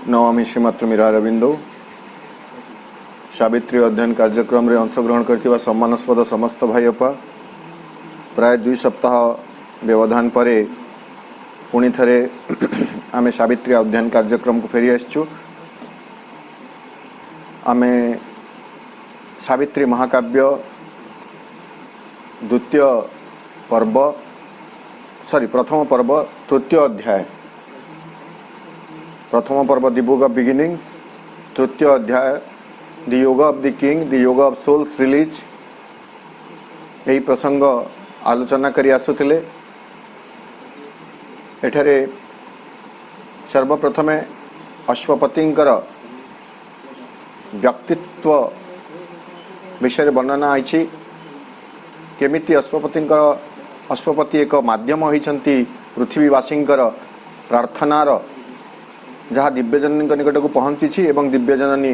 नमामि श्रीमातृमीरा अरविंदो सावित्री अध्ययन कार्यक्रम रे अंशग्रहण करथिबा सम्मानस्पद समस्त भाई अपा प्राय 2 सप्ताह व्यवधान परे पुणी थरे आमे सावित्री अध्ययन कार्यक्रम को फेरी आसचु। आमे सावित्री महाकाव्य द्वितीय पर्व प्रथम पर्व तृतीय अध्याय प्रथम पर्व दि बुक ऑफ बिगिनिंग्स तृतीय अध्याय द योग ऑफ द किंग द योग ऑफ सोल्स रिलीज यही प्रसंग आलोचना करी आसुथिले। एठारे सर्वप्रथमे अश्वपतिंकर व्यक्तित्व विषय वर्णना आइछि। केमिति अश्वपति एक माध्यम होइछंती पृथ्वीवासींकर प्रार्थनार जहाँ दिव्यजननी निकट को पहुँची एवं दिव्यजननी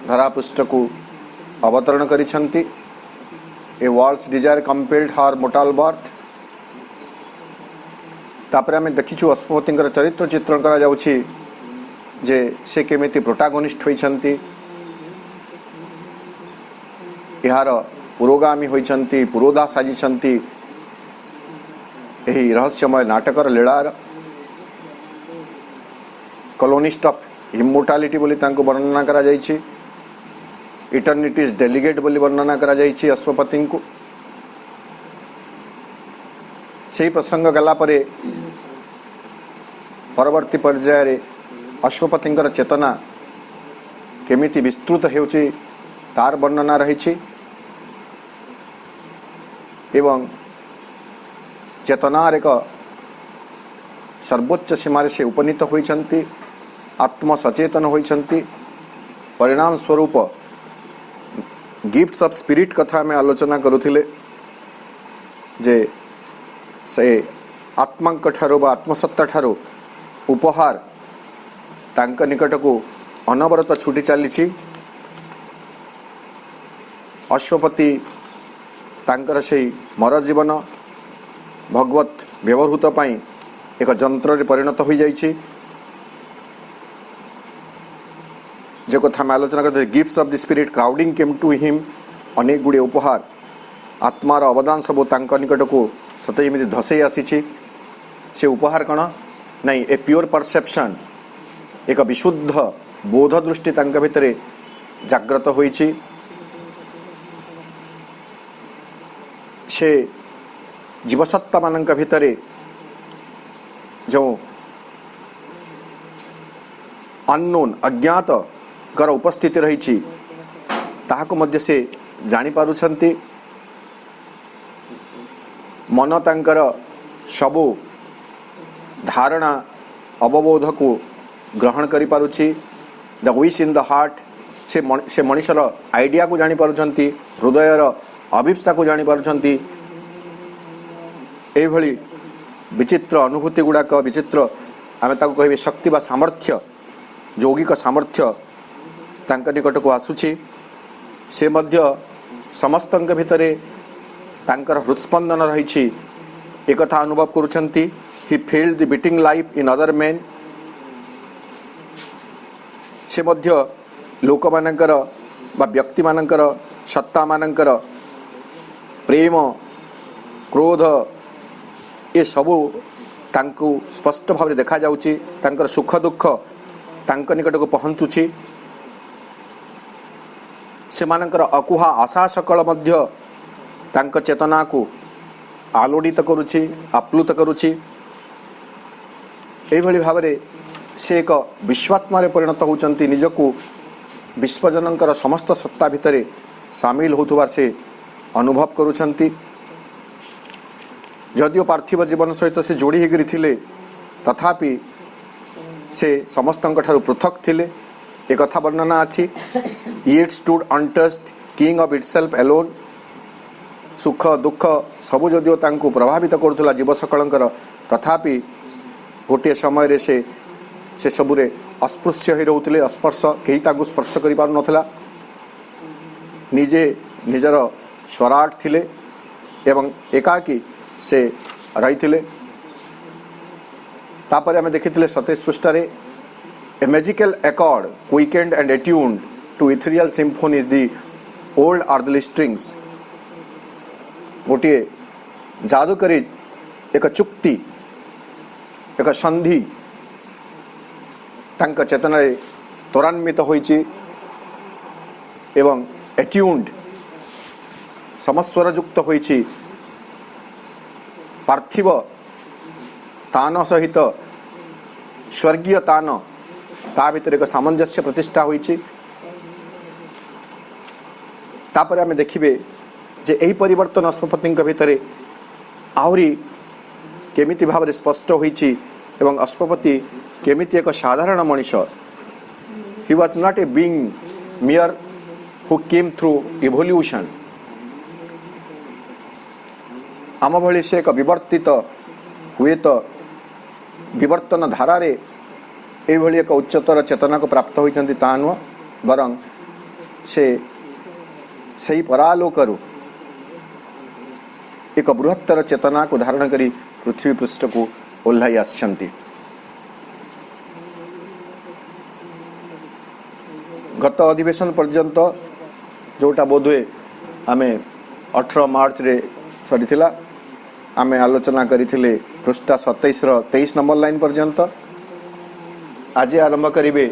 धरापृष्ठ को अवतरण करिछंती। A world's desire compelled her mortal birth. तापर आमे देखिछु अश्वपतिंकर चरित्र चित्रण करा जाउछि जे से केमिति प्रोटागोनिस्ट होइछंती, यार पुरोगामी होइछंती, पुरोधा साजिछंती एही रहस्यमय नाटकर लीलार कॉलोनिस्ट ऑफ इमोर्टालिटी बोली तांको वर्णना करा जाइछि। इटर्निटीज डेलीगेट बोली वर्णना करा जाइछि अश्वपति को। सेही प्रसंग गला परे परवर्ती पर्याय रे अश्वपतिंकर चेतना केमिति विस्तृत हेउछि तार वर्णना रहिछि एवं चेतनार एक सर्वोच्च सीमार से उपनीत होइछंती, आत्म सचेतन होइछंती। परिणाम स्वरूप गिफ्ट्स ऑफ स्पिरिट कथा में आलोचना करुथिले जे से आत्मांक ठारो बा आत्मसत्ता ठारो उपहार तांक निकट को अनवरत छुटी चली। अश्वपति तांकर से मर जीवन भगवत व्यवहृत पाई एक जंत्र रे परिणत हो जाइछि। जो कथा में आलोचना करते gifts of the spirit crowding came to him. अनेक गुड़े उपहार आत्मार अवदान सब तांक निकट को सते एमि धसई आसी। से उपहार कण नहीं ए प्योर परसेप्शन एक विशुद्ध बोध दृष्टि तांक भितरे जाग्रत होइछि। से जीवसत्ता मानक भितरे जो अननोन अज्ञात कर उपस्थिति रही ताहाको मध्य से जानी पारुछंती। मन तांकर सबु धारणा अवबोध को ग्रहण करि पारुछि। The wish in the heart से मनुष्यर आइडिया को जानी पारुछंती, हृदयर अभिप्सा को जानी पारुछंती। एई भली विचित्र अनुभूति गुड़ाक विचित्र आमे ताको कहबे शक्ति बा सामर्थ्य यौगिक सामर्थ्य तांक निकट को आसुछि। से मध्य समस्तंक भितरे तांकर हृत्स्पंदन रही एक कथा अनुभव करुछंती। He felt the beating life in other men. से मध्य लोक मानकर बा व्यक्ति मानकर सत्ता मानकर प्रेम क्रोध ये सबू तांको स्पष्ट भाव देखा जाउछि। तांकर सुख दुख तांक निकट को पहुँचुछि। सेमानंकर अकुहा आशा सकल मध्य तांक चेतना को आलोड़ित करुछि, आप्लुत करुछि। एई भली भावरे से एक विश्वात्मा रे परिणत होउचंती। निजको विश्वजनंकर समस्त सत्ता भितरे सामिल होतुबार से अनुभव करुछंती। जदियो पार्थिव जीवन सहित से जोड़ी होकर थिले तथापि से समस्तंक ठारू पृथक थिले। एक कथा वर्णना अछि। It stood untouched king of itself alone. सुख दुख सबु जदियो तांको प्रभावित करुथला जीव सकलंकर तथापि गोटे समय रे से सबुरे अस्पृश्य हो रहउथिले। अस्पर्श केही ताकू स्पर्श करि पारु नथला। निजे निजर स्वराट थिले एवं एकाकी से रही। तापर आम देखी 27 पृष्ठ A magical accord, quickened and attuned to ethereal symphonies, the old earthly strings. गोटे जादूकरी एक चुक्ति एक संधि तांक चेतन त्वरान्वित होइछि एवं एट्यून्ड समस्वर युक्त होइछि पार्थिव तान सहित स्वर्गीय तान ता भीतर एक सामंजस्य प्रतिष्ठा होइछि। तापर आमे देखिबे जे एही परिवर्तन अश्वपति भितर आहरी केमिति भाव स्पष्ट होइछि एवं अश्वपति केमिति एक साधारण मनुष्य। He was not a being मियर who came through evolution. आम भली से एक विवर्तित हुए तो विवर्तन धारारे एभली एक उच्चतर चेतना को प्राप्त होइचंती ता नुह बरं से सही परालोकरु एक बृहत्तर चेतना को धारण करी पृथ्वी पृष्ठ को ओह्लाई आछंती। गत अधिवेशन पर्यंत जोटा बोधुए आमे 18 मार्च रे सरीथिला आमे आलोचना करिथिले पृष्ठा 27 रो 23 नंबर लाइन पर्यंत। आज आरंभ करिवे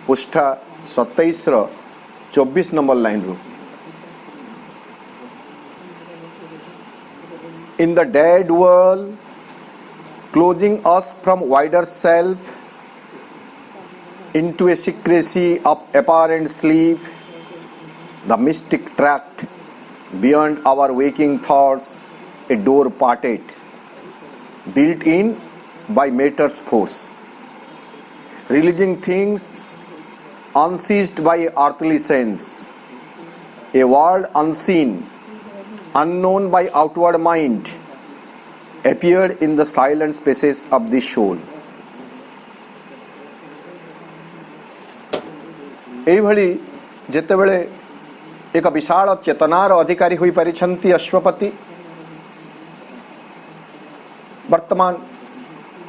पृष्ठा 27 रो 24 नंबर लाइन रो। In the dead world, closing us from wider self into a secrecy of apparent sleep, the mystic tract beyond our waking thoughts, a door parted, built in by matter's force, releasing things unseized by earthly sense, a world unseen, unknown by outward mind, appeared in the silent spaces of the soul. एभली जेतेबेले एक विशाल चेतनार अधिकारी होई परिछंती अश्वपति, वर्तमान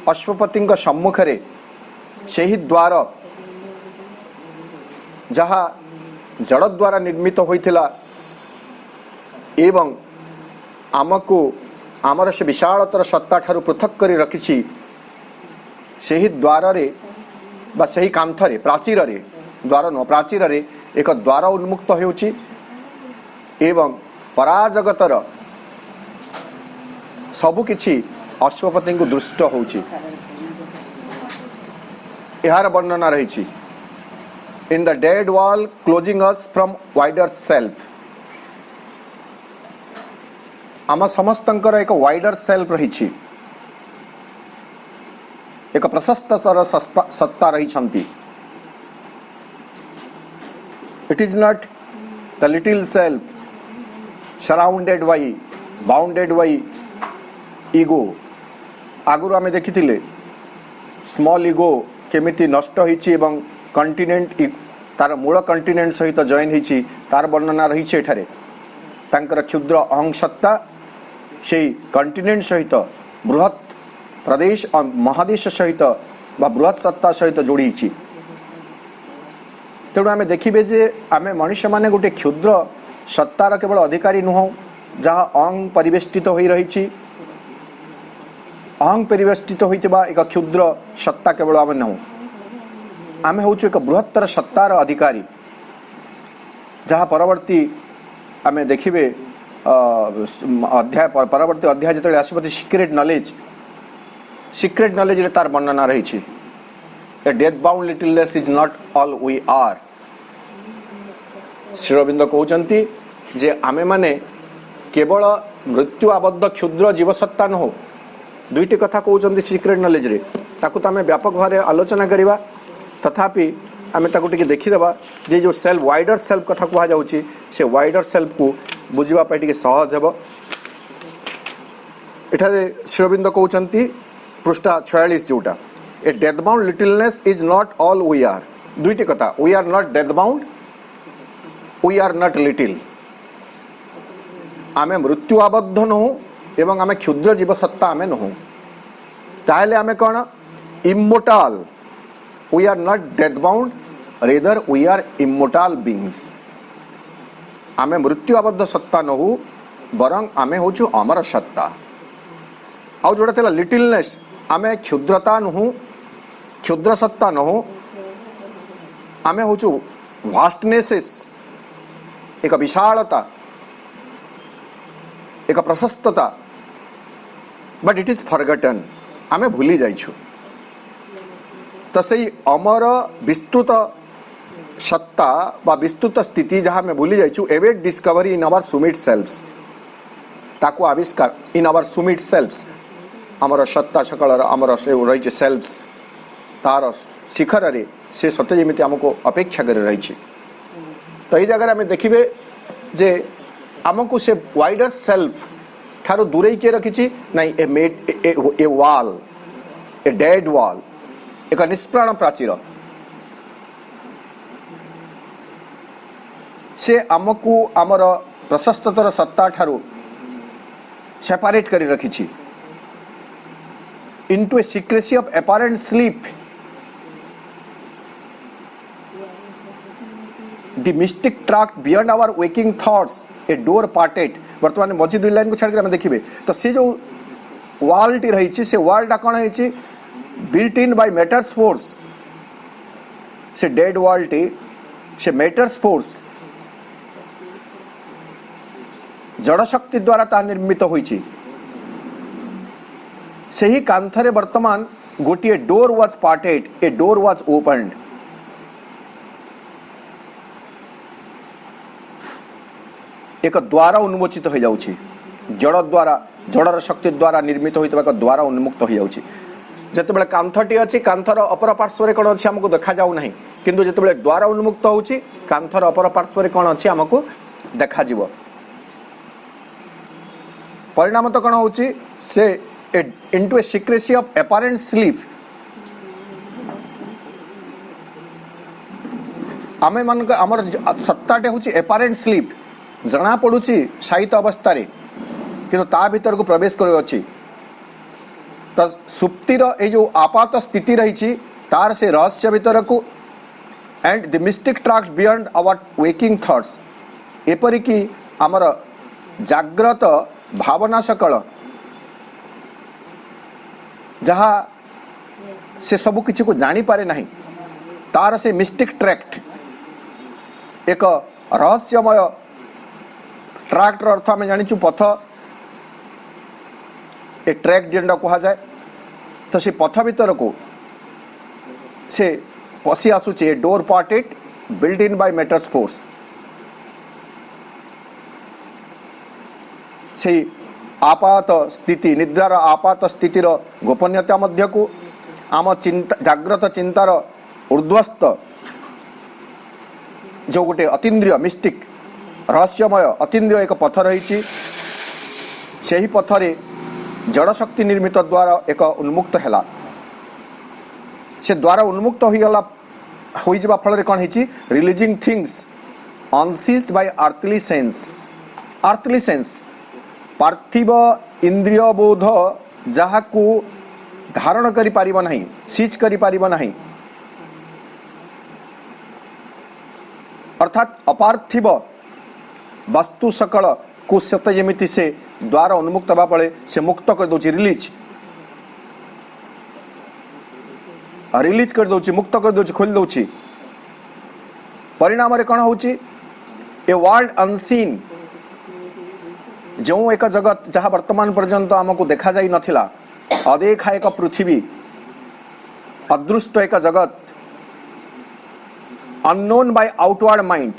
अश्वपति सम्मुखरे सेही द्वार जहाँ जड़ द्वारा निर्मित होइथिला एवं आमको आमर से विशालतर सत्ता ठारू पृथक करी रखिछि सेही द्वार रे बा सेही कांथरे प्राचीर रे द्वार न प्राचीर रे एक द्वार उन्मुक्त होउछि एवं पराजगतर सबु किछि अश्वपति को दृष्ट होउछि। एहार वर्णना रहिछि in the dead wall closing us from wider self. आम समस्तंकर एक वाइडर सेल्फ रही एक प्रशस्तर सत्ता रही। It is not the little self surrounded by bounded by ego. आगुरी आमे देखिथिले स्मॉल ईगो केमिति नष्ट होइछि एवं कंटिनेंट तार मूल कंटिनेंट सहित जॉइन होइछि तार वर्णना रही एठारे। तांकर क्षुद्र अहं सत्ता से कंटिनेंट सहित बृहत प्रदेश और महादेश सहित बा बृहत सत्ता सहित जोड़ी। तेणु आम देखिए जे आम मनुष्य माने गोटे क्षुद्र सत्तार केवल अधिकारी नुह जहाँ अंग परिवेष्टित हो रही। अंग परिवेष्टित होइतिबा एक क्षुद्र सत्ता केवल आम नहु, आम हूँ एक बृहत्तर सत्तार अधिकारी जहाँ परवर्ती आम देखिए अध्याय परवर्ती अध्याय जो आसो सीक्रेट नॉलेज रे तार वर्णना रही। A death bound littleness is not all we are. Sri Aurobindo कहते जे आमे माने केवल मृत्यु आबद्ध क्षुद्र जीवसत्ता न हो। दुईटी कथा कहते सीक्रेट नॉलेज रे ताकू तो आम व्यापक भाव आलोचना करवा। तथापि आम ताकू देखीदेवा जे जो सेल्फ वाइडर सेल्फ कथा कह जाउछि से वाइडर सेल्फ को बुझापी टे सहज हे। एठारे श्री अरविंद कहते पृष्ठा 46 जोटा a death bound littleness is not all we are. दुईटी कथा, we are not death bound, we are not little. आमे मृत्यु आबद्ध नहु एवं आमे क्षुद्र जीवसत्ता आमे नहु। ताहले आमे कौन immortal we are not death bound, rather we are immortal beings. आमे मृत्यु आबद्ध सत्ता नहु, बरं आमे होचु अमर सत्ता। आउ जोड़ा थिला लिटिलनेस, आमे क्षुद्रता नहु, क्षुद्र सत्ता नहु, आमे होचु वास्टनेसेस, एक विशालता, एक प्रशस्तता, बट इट इज फॉरगॉटन, आमे भूली जाइछु। तो सही अमर विस्तृत सत्ता बा विस्तृत स्थिति जहाँ में भूली जाइछु, await discovery in our summit selves, ताको आविष्कार इन आवर सुमिट सेल्फ्स, आमर सत्ता सकल आमर से रही सेल्फ्स तार शिखर रे से सत्य जमी आमको अपेक्षा कर रही। तो ये जगह आम देखिए जे आमको से वाइडर सेल्फ ठारू दूरे किए रखी नहीं, ए मेड ए वाल, ए डेड वाल, एक निष्प्राण प्राचीर से आमको आमर प्रशस्ततर सत्ता ठारू सेपरेट कर रखी into a secrecy of apparent sleep. The mystic tract beyond our waking thoughts, a door parted. वर्तमान मझी दुई लाइन को छाड़ कर देखिए तो सी जो वाल टी रही से वाल टा कौन है built in by matter's force, से डेड वाल टी से मैटर्स फोर्स जड़ शक्ति द्वारा ता निर्मित होइछि। सही कांथरे वर्तमान गोटे door was parted, a door was opened. एक द्वार उन्मोचित हो जाउछि, जड़ द्वारा जड़र शक्ति द्वारा निर्मित होइतबा एक द्वार उन्मुक्त हो जाउछि। जेतेबेले कांथटी अछि, कांथर अपर पार्श्व रे कोन अछि हमको देखा जाउ नाही, किंतु जेतेबेले द्वार उन्मुक्त होउछि कांथर अपर पार्श्व रे कोन अछि हमको देखा जिवो। परिणाम तो कोन होउछि से into a secrecy of apparent sleep, आमे मन आमर सत्ताटे होछि apparent sleep, जना पड़ुछि शायित अवस्था रे किंतु ता भीतर को प्रवेश करे अछि। त सुप्तिर ए जो आपात स्थिति रही तार से रहस्य भीतर को and the mystic tracts beyond our waking thoughts, एपरिकी आमर जाग्रत भावना सकल जहाँ से सबु किसी को जानी पारे नहीं, तार से मिस्टिक ट्रैक्ट एक रहस्यमय ट्रैक्टर अर्थ आम जाचु पथ, ए ट्रैक जेनटा कह जाए। तो से पथ भीतर को से पशि आसुचे door parted built in by matter's force. से आपात स्थिति निद्रार आपात स्थितिर गोपनीयता मध्य को आम चिंता जाग्रत चिंतार ऊर्ध्वस्त जो गोटे अतीन्द्रिय मिस्टिक रहस्यमय अतीन्द्रिय एक पथ रही, से पथरे जड़ शक्ति निर्मित द्वारा एक उन्मुक्त है। से द्वारा उन्मुक्त हो जावा फल कौन है releasing things unseized by earthly sense. Earthly sense पार्थिव इंद्रिय बोध जहाँ को धारण करि पारिबो नहीं, सीज करि पारिबो नहीं, अर्थात अपार्थिव वस्तु सकल को सत जमिति से द्वार उन्मुक्त हवा पड़े से मुक्त कर दौची, रिलीज कर दौची, मुक्त कर दौची, खोल दौची। परिणाम रे कौन होची ए वर्ल्ड अनसीन, जो एक जगत जहाँ वर्तमान पर्यंत आमको देखा जाई नथिला, अदेखा एक पृथ्वी, अदृष्ट एक जगत, अननोन बाय आउटवर्ड माइंड।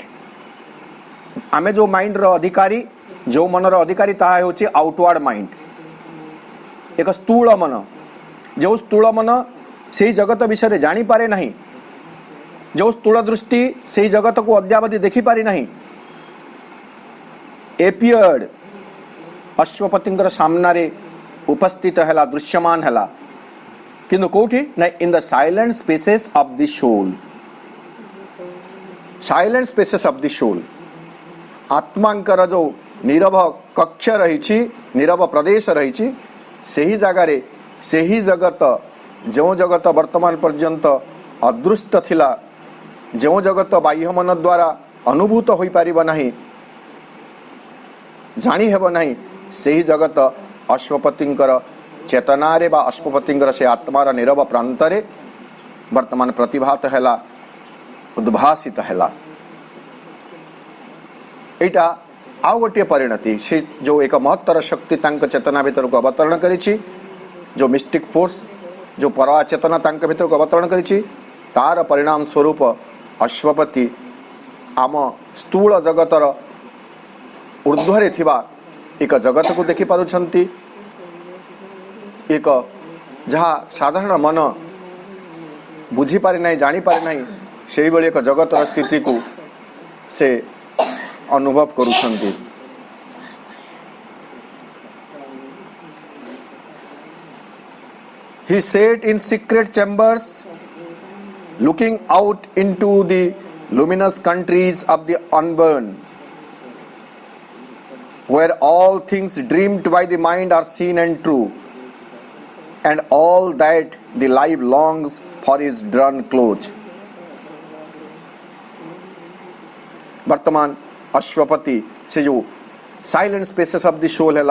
आमे जो माइंड रो अधिकारी, जो मन रो अधिकारी ताहा होची आउटवर्ड माइंड, एक स्थूल मन, जो स्थूल मन से जगत विषय जानी पारे नहीं, जो स्थूल दृष्टि से जगत को अद्यावधि देखी पारी नहीं, एपियर्ड अश्वपतिंकर सामनारे उपस्थित है, दृश्यमान है, किंतु कोठी ना in the silent spaces of the soul. Silent spaces of the soul आत्मांकर जो नीरव कक्ष रही, नीरव प्रदेश रही, से ही जगार से ही जगत, जो जगत वर्तमान पर्यंत अदृष्ट थिला जो जगत बाह्य मन द्वारा अनुभूत हो पारिब नाही जानी हेब नाही सेही जगत अश्वपतिंकर चेतनारे बा अश्वपतिंकर से आत्मार नीरव प्रांतरे वर्तमान प्रतिभात हैला उद्भासित हैला। एटा आउ गोटे परिणति से जो एक महत्तर शक्ति तांक चेतना भीतर को अवतरण करिछि जो मिस्टिक फोर्स जो परा चेतना तांक भीतर को अवतरण करिछि तार परिणाम स्वरूप अश्वपति आम स्थूल जगतर ऊर्ध्वरे थिबा एक जगत को देखि पारुछंती एक जहाँ साधारण मन बुझी पारे नहीं जानी पारे नहीं से भली एक जगतर स्थिति को से अनुभव करुछंती। He sat in secret chambers looking out into the luminous countries of the unborn, where all things dreamed by the mind are seen and true, and all that the life longs for is drawn close. वर्तमान अश्वपति से जो silent spaces of the soul है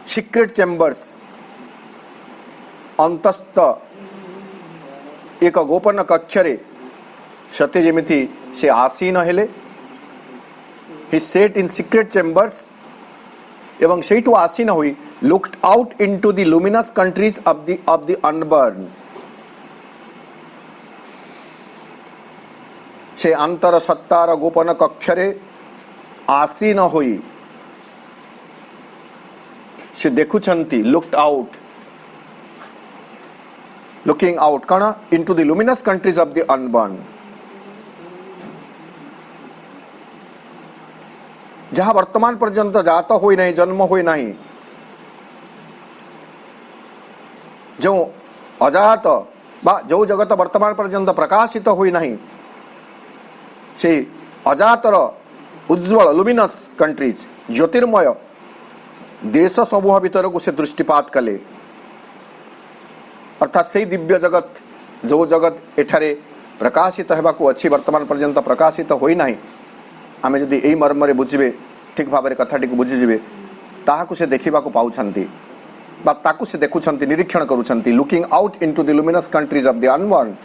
secret chambers अंतस्थ एक गोपन कक्षरे सत्य जेमिति से आसीन हेले he sat in secret chambers एवं सेठू आसीन हुई looked out into the luminous countries of the unborn से अंतर सत्तार गोपन कक्षरे आसीन हुई से देखुछंती लुक्ड आउट लुकिंग आउट कण into the luminous countries of the unborn जहाँ वर्तमान पर्यंत जात होई नहीं जन्म होई नहीं जो अजात बा जो जगत वर्तमान पर्यंत प्रकाशित होई नहीं से अजातर उज्ज्वल लुमिनस कंट्रीज ज्योतिर्मय देश समूह भीतर को से दृष्टिपात कले अर्थात से दिव्य जगत जो जगत एठारे प्रकाशित होबाकू अच्छी वर्तमान पर्यंत प्रकाशित होई नहीं आमे जदि एई मर्मरे बुझिबे ठीक भाबरे कथाटी को बुझिजिबे ताहाकू से देखिबाकू पाउछंती बा ताकू से देखुछंती निरीक्षण करूछंती looking out into the luminous countries of the unborn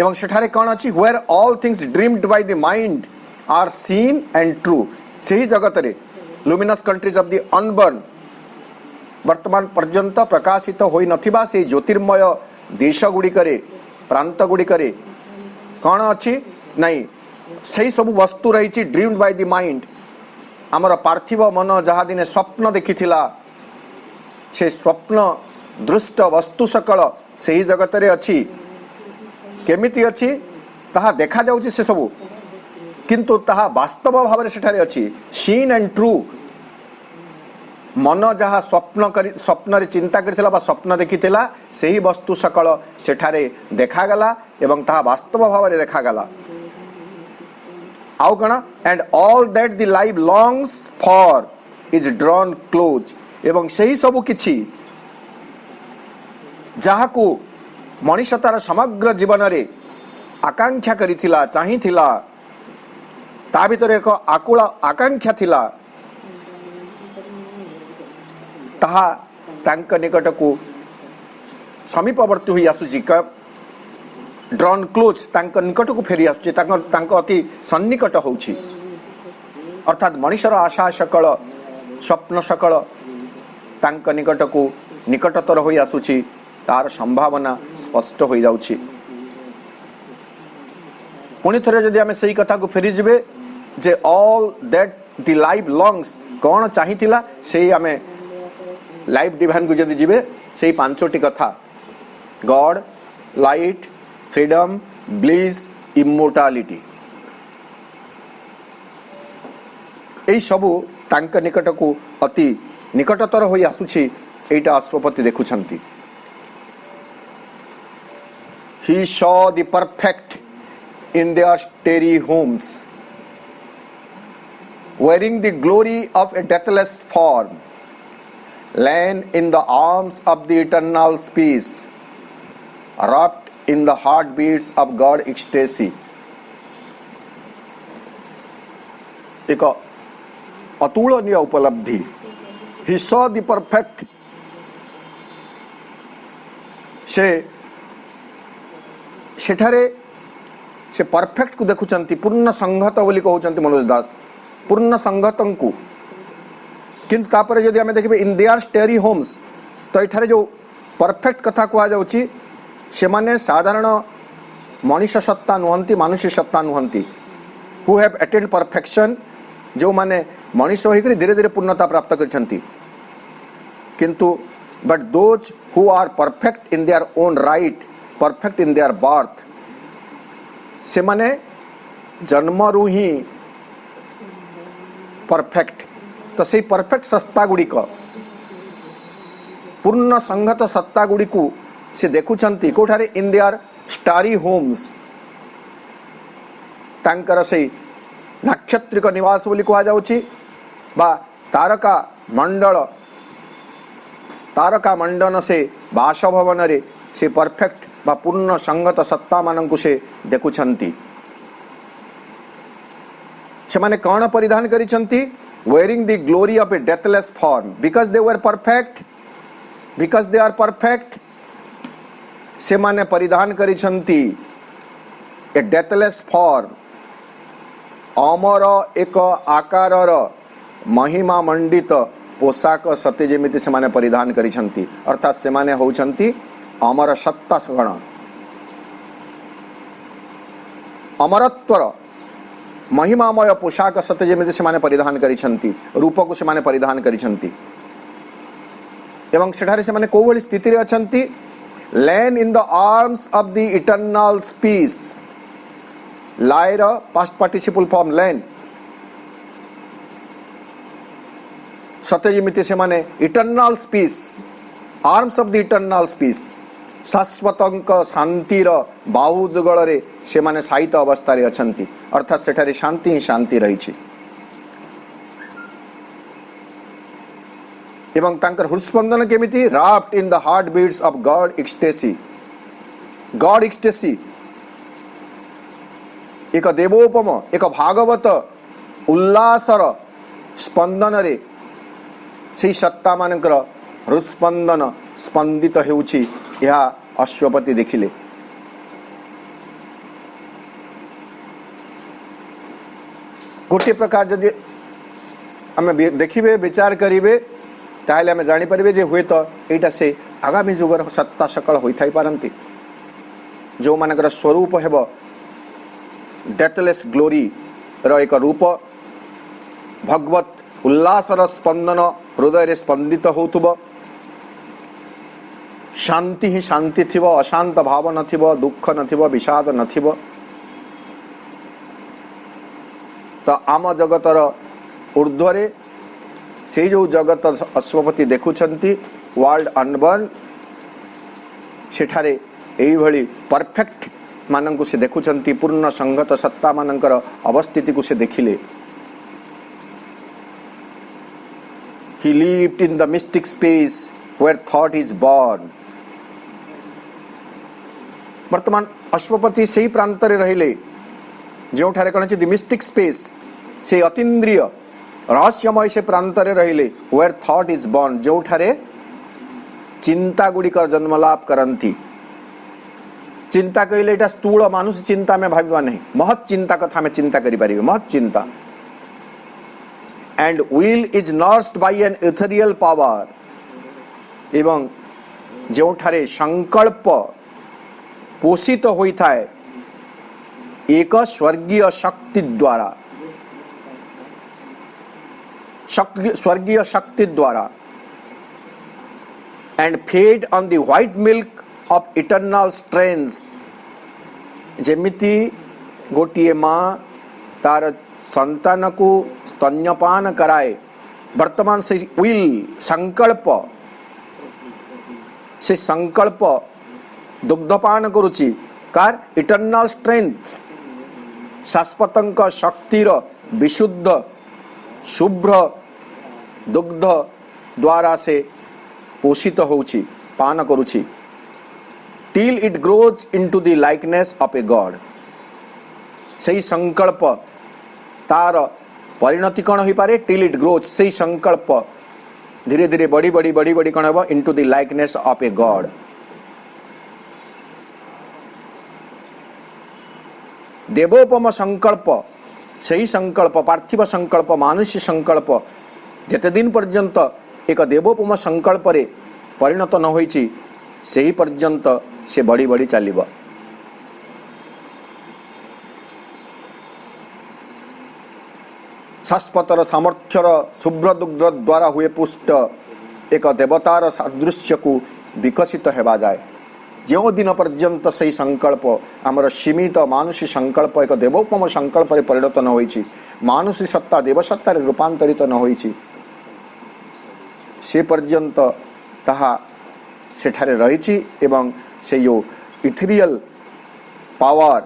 एवं सेठारे कौन अच्छी where all things dreamed by the mind are seen and true से ही जगत रे luminous countries of the unborn वर्तमान पर्यंत प्रकाशित होई नथिबा से ज्योतिर्मय देश गुड़िकरे प्रांत गुड़िकरे कौन अच्छी नहीं सही सब वस्तु रही ड्रीम्ड बाय द माइंड आमर पार्थिव मन जहाँ दिने स्वप्न देखिथिला से स्वप्न दृष्ट वस्तु सकल से ही जगत रे अच्छी केमिति अच्छी ताहा देखा जाउची से सब किंतु ताहा वास्तव भाव में सेठारे अच्छी सीन एंड ट्रू मन जहाँ स्वप्न रे चिंता करथिला बा स्वप्न देखिथिला सेही वस्तु सकल सेठारे देखागला एवं ताहा वास्तव भाव में देखागला आउ कण and all that the life longs for is drawn close एवं सेही सब किछि जहाकू मनुष्य तार समग्र जीवन रे आकांक्षा करिथिला चाहिथिला ता भीतर एक आकुल आकांक्षा थिला ताहा तांक निकट को समीपवर्ती हुई आसुची ड्रॉन क्लोज तांक निकट को फेरी आसुची तांक अति सन्निकट होउची अर्थात मनुष्यर आशा सकल स्वप्न सकल तांक निकट को निकटतर होई आसुची तार संभावना स्पष्ट हो जाउची। पुणी थरे जदि आमे सही कथा को फेरी जिबे जे all that the life longs कौन चाहिथिला सेही आमे लाइफ डिवाइन को जदि जिबे सेही पांचोटी कथा गॉड लाइट फ्रीडम ब्लिस इमोर्टालिटी एई सबु तांक निकट को अति निकटतर होई आसुची एटा Ashwapati देखुछंती। He saw the perfect in their starry homes, wearing the glory of a deathless form, laying in the arms of the eternal peace, wrapped in the heartbeats of God ecstasy. एक अतुलनीय उपलब्धि. He saw the perfect. सेठारे से perfect को देखुचंती, पूर्ण संगत बोली कहउचंती मनोज दास, पूर्ण संगतन को. किंतु तापर यदि आमे देखिबे इन देयर स्टेरी होम्स, तो एठारे जो परफेक्ट कथा कहा जाउची से माने साधारण मनुष्य सत्ता नुहंती, मानुष्य सत्ता नुहंती. हु हैव अटेन्ड परफेक्शन, जो माने मनुष्य होइकरी धीरे धीरे पूर्णता प्राप्त करछंती. किंतु but those who are perfect in their own right, perfect in their birth, से माने जन्मरू ही परफेक्ट. तो से परफेक्ट सत्ता गुड़िक, पूर्ण संगत सत्ता गुड़िक से देखुचंती कोठारे इन देयर स्टारी होम्स. तांकर से नक्षत्रिक निवास बोली कहा जाउची बा तारका मंडन से बासभवन रे से परफेक्ट बा पूर्ण संगत सत्ता मानंकु से देखुचंती. से माने कौन परिधान करिसंती? wearing the glory of a deathless form, because they were perfect, because they are perfect. से माने परिधान करिसंती a deathless form, अमर एक आकारर महिमा मंडित पोशाक सते जेमिति से माने परिधान करिसंती. अर्थात से माने होउचंती अमर सत्ता गण, अमरत्वर महिमामय पोशाक सत्य जेमिति से माने परिधान करिसंती, रूप को से माने परिधान करिसंती. एवं सेठारे से माने को भली स्थिति रे अछंती? Lain in the arms of the eternal peace. लायर पास्ट पार्टिसिपल फॉर्म लैन, सत्य जेमिति से माने eternal peace, arms of the eternal peace. शाश्वतंक शांतिर बाहु जुगल रे से माने साहित्य अवस्था रे अछंती. अर्थात सेठारे शांति ही शांति रही. एवं तांकर हृस्पंदन केमिति? wrapped in the heartbeats of God ecstasy. God ecstasy एक देवोपम, एक भागवत उल्लासर स्पंदन रे से सत्ता मानकर हृस्पंदन स्पंदित हेउछि. यह अश्वपति देखिले. गोटे प्रकार जदि आम देखिबे विचार करिबे ताहले आम जानि परिबे जे हुए तो एटा से आगामी जुगर सत्ता सकल होई थाई पारंती, जो मानकर स्वरूप हेब डेथलेस ग्लोरी रो एक रूप, भगवत उल्लासर स्पंदन हृदय रे स्पंदित होउथबो. शांति ही शांति थिबो, अशांत भाव नथिबो, दुख नथिबो, विषाद नथिबो. तो आम जगतर ऊर्ध्वरे से जो जगत अश्वपति देखुछंती वर्ल्ड अनबर्न, सेठारे एई भली परफेक्ट मानंकु से देखुछंती, पूर्ण संगत सत्ता मानंकर अवस्थिति को से देखिले. He lived in the mystic space where thought is born. वर्तमान अश्वपति से ही प्रांत रे रहिले जो ठारे कण द मिस्टिक स्पेस, से अतीन्द्रिय रहस्यमय से प्रांत रे रहिले where thought is born, जो ठारे चिंता गुड़िकर जन्मलाभ करंती. चिंता कहले एटा स्थूल मानुष चिंता में भाविबा नहीं, महत चिंता कथा में चिंता करि परिबे, महत चिंता. And will is nursed by an ethereal power. एवं जो ठारे संकल्प पोषित होई थाए एक स्वर्गीय शक्ति द्वारा, स्वर्गीय शक्ति द्वारा. And fed on the white milk of eternal strengths. जेमिति गोटिए माँ तार संतान को स्तन्यपान कराए, वर्तमान से विल संकल्प, से संकल्प दुग्धपान करुची कार इटर्नल स्ट्रेंथ, शाश्वतंक शक्तिर विशुद्ध शुभ्र दुग्ध द्वारा से पोषित होउची, पान करुची. till it grows into the likeness of a god. ସେହି ସଂକଳ୍ପ ତାର ପରିଣତି କ'ଣ ହୋଇପାରେ? till it grows, ସେହି ସଂକଳ୍ପ ଧୀରେ ଧୀରେ ବଢ଼ି ବଢ଼ି ବଢ଼ି ବଢ଼ି କ'ଣ ହେବ? into the likeness of a god. ଦେବୋପମ ସଂକଳ୍ପ, ସେହି ସଂକଳ୍ପ ପାର୍ଥିବ ସଂକଳ୍ପ, ମାନୁଷୀ ସଂକଳ୍ପ ଯେତେ ଦିନ ପର୍ଯ୍ୟନ୍ତ ଏକ ଦେବୋପମ ସଂକଳ୍ପରେ ପରିଣତ ନ ହୋଇଛି ସେହି ପର୍ଯ୍ୟନ୍ତ ସେ ବଢ଼ି ବଢ଼ି ଚାଲିବ। ଶାଶ୍ୱତର ସାମର୍ଥ୍ୟର ଶୁଭ୍ର ଦୁଗ୍ଧ ଦ୍ୱାରା ହୁଏ ପୁଷ୍ଟ ଏକ ଦେବତାର ସାଦୃଶ୍ୟକୁ ବିକଶିତ ହେବା ଯାଏ। ଯେଉଁ ଦିନ ପର୍ଯ୍ୟନ୍ତ ସେହି ସଂକଳ୍ପ ଆମର ସୀମିତ ମାନୁଷୀ ସଂକଳ୍ପ ଏକ ଦେବୋପମ ସଂକଳ୍ପରେ ପରିଣତ ନ ହୋଇଛି, ମାନୁଷୀ ସତ୍ତା ଦେବସତ୍ତାରେ ରୂପାନ୍ତରିତ ନ ହୋଇଛି, ସେ ପର୍ଯ୍ୟନ୍ତ ତାହା ସେଠାରେ ରହିଛି ଏବଂ ସେ ଯେଉଁ ethereal power,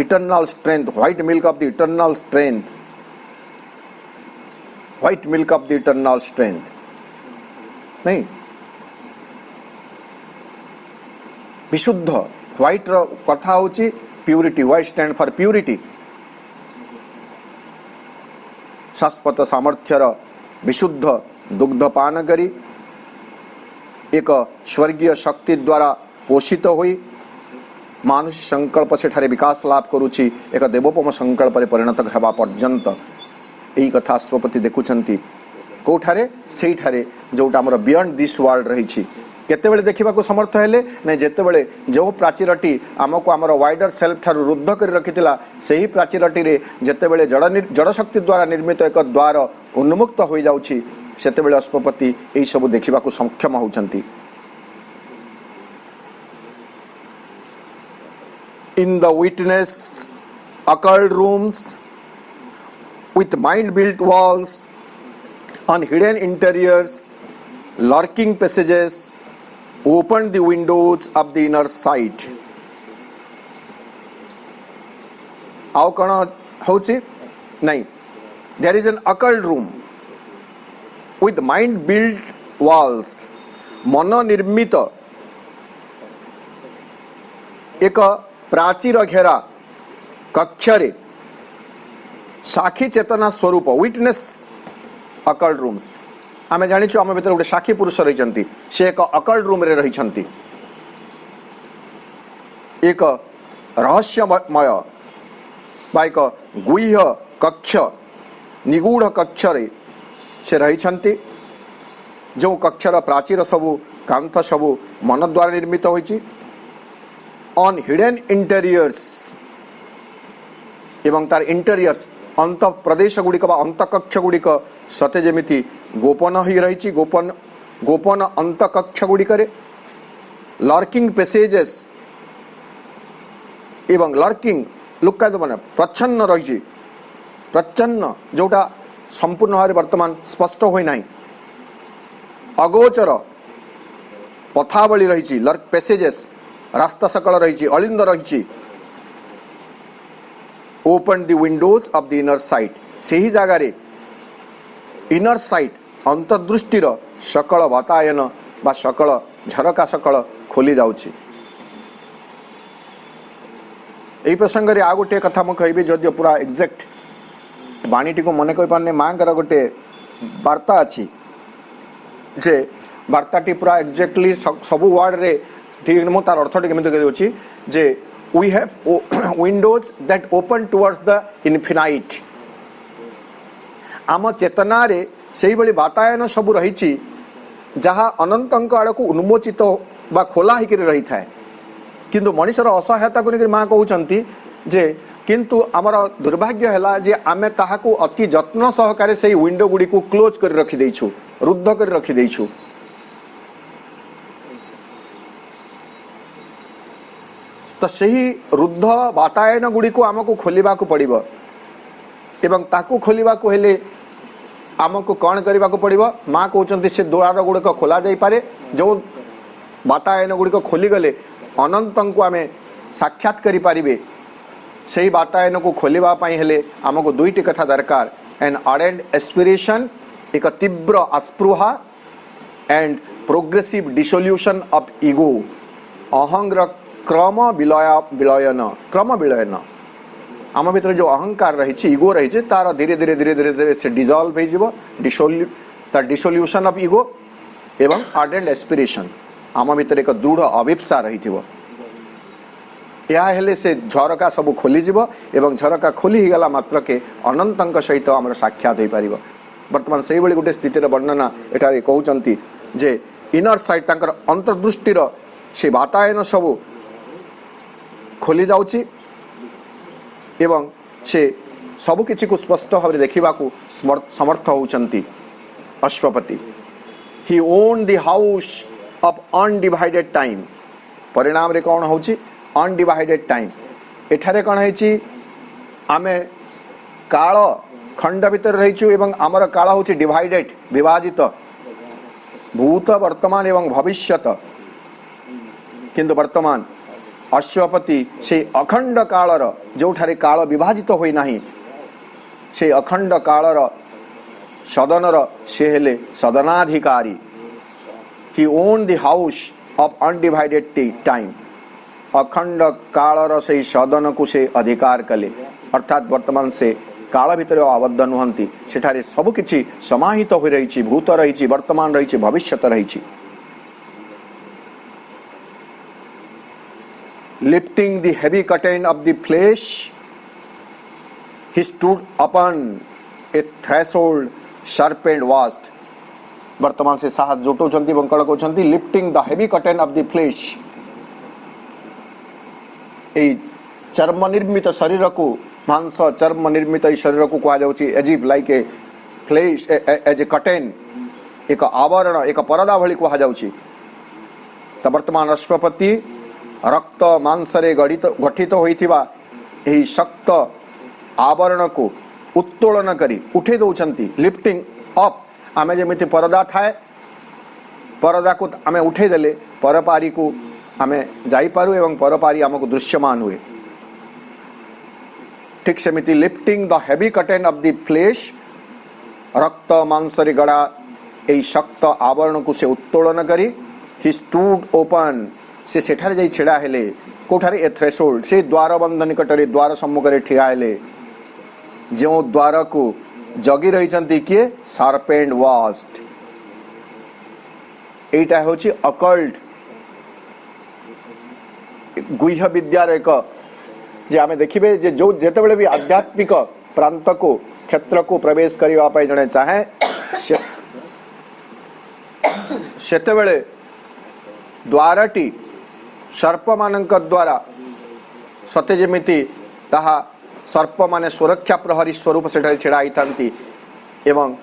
eternal strength, white milk of the eternal strength, white milk of the eternal strength ନାଇଁ, ବିଶୁଦ୍ଧ ହ୍ୱାଇଟ୍ର କଥା ହେଉଛି purity, white stand for purity. ଶାଶ୍ୱତ ସାମର୍ଥ୍ୟର ବିଶୁଦ୍ଧ ଦୁଗ୍ଧ ପାନ କରି ଏକ ସ୍ୱର୍ଗୀୟ ଶକ୍ତି ଦ୍ୱାରା ପୋଷିତ ହୋଇ ମାନୁଷୀ ସଂକଳ୍ପ ସେଠାରେ ବିକାଶ ଲାଭ କରୁଛି ଏକ ଦେବୋପମ ସଂକଳ୍ପରେ ପରିଣତ ହେବା ପର୍ଯ୍ୟନ୍ତ। ଏହି କଥା ଅଶ୍ୱପତି ଦେଖୁଛନ୍ତି କେଉଁଠାରେ? ସେଇଠାରେ ଯେଉଁଟା ଆମର ବିୟଣ୍ଡ ଦିସ୍ ୱାର୍ଲଡ ରହିଛି। କେତେବେଳେ ଦେଖିବାକୁ ସମର୍ଥ ହେଲେ? ନାଇଁ, ଯେତେବେଳେ ଯେଉଁ ପ୍ରାଚୀରଟି ଆମକୁ ଆମର ୱାଇଡର ସେଲ୍ଫ ଠାରୁ ରୁଦ୍ଧ କରି ରଖିଥିଲା, ସେହି ପ୍ରାଚୀରଟିରେ ଯେତେବେଳେ ଜଡ଼ଶକ୍ତି ଦ୍ୱାରା ନିର୍ମିତ ଏକ ଦ୍ୱାର ଉନ୍ମୁକ୍ତ ହୋଇଯାଉଛି, ସେତେବେଳେ ଅଶ୍ୱପତି ଏହିସବୁ ଦେଖିବାକୁ ସକ୍ଷମ ହେଉଛନ୍ତି। In the witness occult rooms with mind built walls on hidden interiors, lurking passages, open the windows of the inner sight. ଆଉ କ'ଣ ହେଉଛି? ନାଇଁ, there is an occult room with mind built walls, ମନ ନିର୍ମିତ ଏକ ପ୍ରାଚୀର ଘେରା କକ୍ଷରେ ସାକ୍ଷୀ ଚେତନା ସ୍ୱରୂପ, ୱିଟନେସ୍ ଅକଲ୍ଟ ରୁମ୍ସ। ଆମେ ଜାଣିଛୁ ଆମ ଭିତରେ ଗୋଟେ ସାକ୍ଷୀ ପୁରୁଷ ରହିଛନ୍ତି, ସେ ଏକ ଅକଲ୍ଟ ରୁମ୍ରେ ରହିଛନ୍ତି। ଏକ ରହସ୍ୟମୟ ବା ଏକ ଗୁହ୍ୟ କକ୍ଷ, ନିଗୂଢ଼ କକ୍ଷରେ ସେ ରହିଛନ୍ତି, ଯେଉଁ କକ୍ଷର ପ୍ରାଚୀର ସବୁ, କାନ୍ଥ ସବୁ ମନ ଦ୍ୱାରା ନିର୍ମିତ ହୋଇଛି। ଅନ୍ ହିଡେନ୍ ଇଣ୍ଟେରିୟର୍ସ, ଏବଂ ତାର ଇଣ୍ଟେରିୟର୍ସ ଅନ୍ତ ପ୍ରଦେଶ ଗୁଡ଼ିକ ବା ଅନ୍ତକକ୍ଷ ଗୁଡ଼ିକ ସତେ ଯେମିତି ଗୋପନ ହୋଇ ରହିଛି, ଗୋପନ ଅନ୍ତକକ୍ଷ ଗୁଡ଼ିକରେ। ଲର୍କିଂ ପେସେଜେସ୍, ଏବଂ ଲର୍କିଂ ଲୁକାୟିତ ମାନେ ପ୍ରଚ୍ଛନ୍ନ ରହିଛି, ପ୍ରଚ୍ଛନ୍ନ ଯେଉଁଟା ସମ୍ପୂର୍ଣ୍ଣ ଭାବରେ ବର୍ତ୍ତମାନ ସ୍ପଷ୍ଟ ହୋଇନାହିଁ, ଅଗୋଚର ପଥାବଳୀ ରହିଛି, ଲର୍କ ପେସେଜେସ୍, ରାସ୍ତା ସକଳ ରହିଛି, ଅଳିନ୍ଦ ରହିଛି। Open the windows of the inner sight, ସେହି ଜାଗାରେ ଇନର ସାଇଟ୍ ଅନ୍ତର୍ଦୃଷ୍ଟିର ସକଳ ବାତାୟନ ବା ସକଳ ଝରକା ସକଳ ଖୋଲି ଯାଉଛି। ଏହି ପ୍ରସଙ୍ଗରେ ଆଉ ଗୋଟିଏ କଥା ମୁଁ କହିବି, ଯଦିଓ ପୁରା ଏକ୍ଜାକ୍ଟ ବାଣୀଟିକୁ ମନେ କରିପାରୁନି, ମାଙ୍କର ଗୋଟେ ବାର୍ତ୍ତା ଅଛି, ଯେ ବାର୍ତ୍ତାଟି ପୁରା ଏକ୍ଜାକ୍ଟଲି ସବୁ ୱାର୍ଡ଼ରେ ଠିକ୍, ମୁଁ ତାର ଅର୍ଥଟି କେମିତି କହିଦେଉଛି ଯେ we have windows that open towards the infinite। ଆମ ଚେତନାରେ ସେହିଭଳି ବାତାୟନ ସବୁ ରହିଛି ଯାହା ଅନନ୍ତଙ୍କ ଆଡ଼କୁ ଉନ୍ମୋଚିତ ବା ଖୋଲା ହେଇକରି ରହିଥାଏ। କିନ୍ତୁ ମଣିଷର ଅସହାୟତାକୁ ନେଇକରି ମା କହୁଛନ୍ତି ଯେ କିନ୍ତୁ ଆମର ଦୁର୍ଭାଗ୍ୟ ହେଲା ଯେ ଆମେ ତାହାକୁ ଅତି ଯତ୍ନ ସହକାରେ ସେଇ ୱିଣ୍ଡୋ ଗୁଡ଼ିକୁ କ୍ଲୋଜ୍ କରି ରଖିଦେଇଛୁ, ରୁଦ୍ଧ କରି ରଖିଦେଇଛୁ। ତ ସେହି ରୁଦ୍ଧ ବାତାୟନ ଗୁଡ଼ିକୁ ଆମକୁ ଖୋଲିବାକୁ ପଡ଼ିବ, ଏବଂ ତାକୁ ଖୋଲିବାକୁ ହେଲେ ଆମକୁ କ'ଣ କରିବାକୁ ପଡ଼ିବ? ମା କହୁଛନ୍ତି ସେ ଦ୍ୱାର ଗୁଡ଼ିକ ଖୋଲା ଯାଇପାରେ, ଯେଉଁ ବାତାୟନ ଗୁଡ଼ିକ ଖୋଲିଗଲେ ଅନନ୍ତଙ୍କୁ ଆମେ ସାକ୍ଷାତ କରିପାରିବେ। ସେହି ବାତାୟନକୁ ଖୋଲିବା ପାଇଁ ହେଲେ ଆମକୁ ଦୁଇଟି କଥା ଦରକାର, ଆନ୍ ଆର୍ଡେଣ୍ଟ ଏସ୍ପିରେସନ୍, ଏକ ତୀବ୍ର ଆସ୍ପୃହା, ଆଣ୍ଡ ପ୍ରୋଗ୍ରେସିଭ୍ ଡିସୋଲ୍ୟୁସନ୍ ଅଫ୍ ଇଗୋ, ଅହଂର क्रम विलयन क्रम विलयन आम भीतर जो अहंकार रही इगो रही तार धीरे धीरे धीरे धीरे धीरे से डिजॉल्व हो डिसोल्यूशन ऑफ इगो एवं आर्डेंट एस्पिरेशन आम भीतर एक दृढ़ अभिप्सा रही हेले से झरका सब खोलीजिव एवं झरका खोली ही गला मात्र के अनंत सहित आम साक्षात हो पार बर्तमान से गोटे स्थितिर वर्णना एठारे कहउचंती जे इनर साइड तांकर अंतर्दृष्टिर से वातायन सब खोली जाउची एवं से सब किछि को स्पष्ट भाव देखा समर्थ होउचंती Ashwapati he on the house of undivided time परिणाम रे कौन होउची अनडिवाइडेड टाइम एठारे कौन है आमे काल खंड भीतर रहीचु एवं आमर काल होची डिवाइडेड विभाजित भूत वर्तमान एवं भविष्यत किंतु वर्तमान अश्वपति से अखंड कालर जोठारे काल विभाजित होई नाही से अखंड कालर सदनर से हेले सदनाधिकारी he on the house of undivided time अखंड कालर से सदन को से अधिकार कले अर्थात वर्तमान से काल भितर आबद्ध नुहंती सेठारे सब किछि समाहित हो रही भूत रही वर्तमान रही भविष्यत रही lifting the heavy curtain of the flesh he stood upon a threshold serpent vast वर्तमान से साहस जोटौछंती बंकल कहउछंती lifting the heavy curtain of the flesh ए चर्म निर्मित शरीर को मांस चर्म निर्मित शरीर को कहा जाउची एजिव like a flesh as a curtain एक आवरण एक परदा भली कहा जाउची त वर्तमान अश्वपति रक्त मांस रे गठित होइथिबा एही शक्त आवरण को उत्तोलन करी उठे दउछंती लिफ्टिंग अप आमे जेमिति परदा थाए परदा को आमे उठे देले परपारी को आमे जाई पारू एवं परपारी हमको दृश्यमान हुए ठीक सेमिति lifting the heavy curtain of the flesh रक्त मांस रे गड़ा एही शक्त आवरण को से उत्तोलन करी ही स्टूड ओपन से सेठारे जाई छिड़ा हेले कोठारे ए थ्रेशोल्ड से द्वार बंध निकटरे द्वार सम्मुख रे ठिया हेले जो द्वार को जगी रही किए सर्पेंट वास्ट एटा होची अकल्ट गुह्य विद्यार एक जे आमे देखिबे जे जो जेतेबेले भी आध्यात्मिक प्रांत को क्षेत्र को प्रवेश करिवा पय जणे चाहे सेतेबेले द्वारटी सर्प मानक द्वारा सत्य जेमिति ताहा सर्प माने सुरक्षा प्रहरी स्वरूप से छिड़ा थांती एवं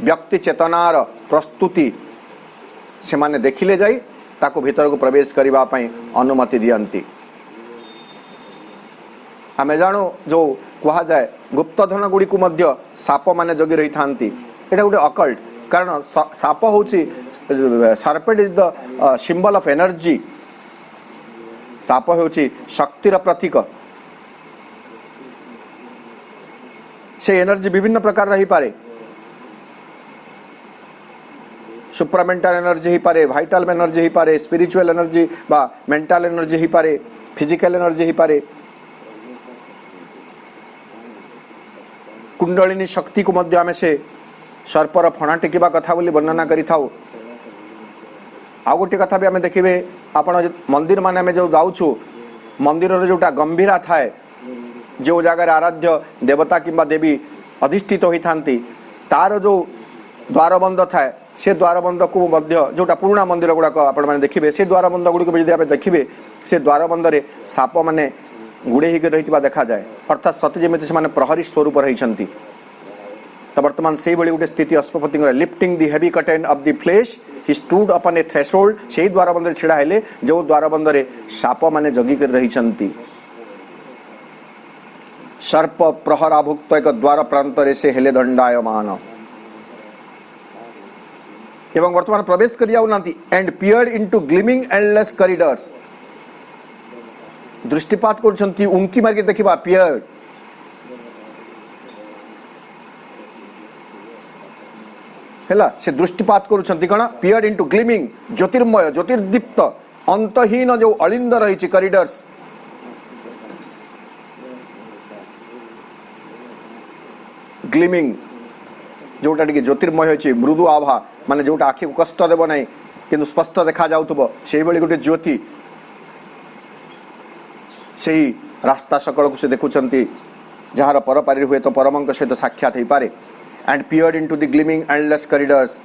व्यक्ति चेतनार प्रस्तुति से माने देखिले जाई ताको भीतर को प्रवेश करिवा पय अनुमति दियंती आमे जानो जो कहा जाए गुप्तधन गुड़ी को मध्य साप माने जगी रही थांती एटा गोटे अकल्ट कारण साप होची serpent is the symbol of energy साप होची शक्तिर प्रतीक से एनर्जी विभिन्न प्रकार रही पारे सुप्रामेंटल एनर्जी ही पारे वाइटल एनर्जी ही पारे स्पिरिचुअल एनर्जी बा मेंटल एनर्जी ही पारे फिजिकल एनर्जी ही पारे कुंडलिनी शक्ति को मध्य आमे से सर्पर फणा टेकिबा कथा बोली वर्णना करि थाउ आ गोटे कथा भी आमे देखिबे आपण मंदिर माने आमे जो जाउछु मंदिर रे जोटा गंभीरा थाए जो जगह आराध्य देवता किंबा देवी अधिष्ठित होई थांती तार जो द्वारबंध थाए से द्वारबंध को मध्य जोटा पुराना मंदिर गुड़ाक आपण माने देखिबे से द्वारबंध गुड़ी को यदि आप देखिबे से द्वारबंध रे साप माने गुड़े ही रही देखा जाए अर्थात सत्य जमी से प्रहरी स्वरूप रही तो वर्तमान से गोटे स्थिति Ashwapati lifting the heavy curtain of the flesh he stood upon a threshold से द्वारबंध छिड़ा हेले जो द्वारबंध रे साप माने जगी कर रही सर्प प्रहराभुक्त एक द्वार प्रांत से हेले दंडायमान एवं वर्तमान प्रवेश कर जाऊनांती and peered into gleaming endless corridors दृष्टिपात करछंती उंकी मार्के देखिबा पियर्ड हेला से दृष्टिपात करुछंती कण पियर्ड इनटू ग्लिमिंग ज्योतिर्मय ज्योतिर्दीप्त अंतहीन जो अलिंद रही करिडर्स ग्लिमिंग जोटा टी ज्योतिर्मय अच्छी मृदु आभा माने जोटा आखि को कष्ट देव ना किंतु स्पष्ट देखा जाउथबो से भली गोटे ज्योति से ही रास्ता सकल को से देखुचंती जार परपारी हुए तो परमंक सहित साक्षात हो पारे and peered into the gleaming endless corridors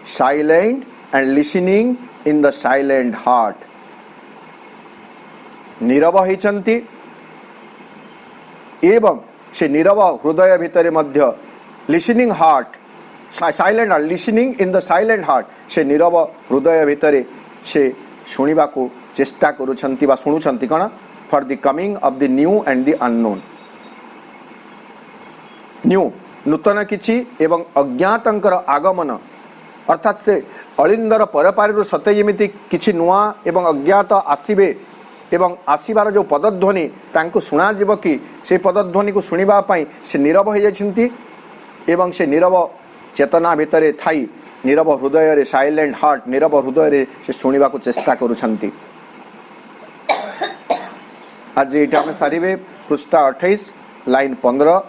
silent and listening in the silent heart नीरव होइचंती एवं से नीरव हृदय भितर मध्य listening heart silent heart listening in the silent heart से नीरव हृदय भितर से शुणा को चेष्टा करुछंती बा शुणुछंती कौन for the coming of the new and the unknown new नूतन किछि एवं अज्ञातंकर आगमन अर्थात से अलिंदर परपारी सते जमिति किछि नुआ एवं अज्ञात आसीबे एवं आसीबार जो पदध्वनि तांको सुना जीव कि से पदध्वनि को सुनिबा पई से नीरव हो जाइछंती एवं से नीरव चेतना भितर थाई नीरव हृदय रे साइलेंट हार्ट नीरव हृदय रे से सुनिबा को चेष्टा करुछंती। आज ये आम सारे पृष्ठा 28 लाइन 15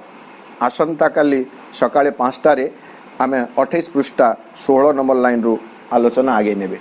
आसंता काली सकाळे 5 आम 28 पृष्ठा 16 नंबर लाइन रु आलोचना आगे नेबे।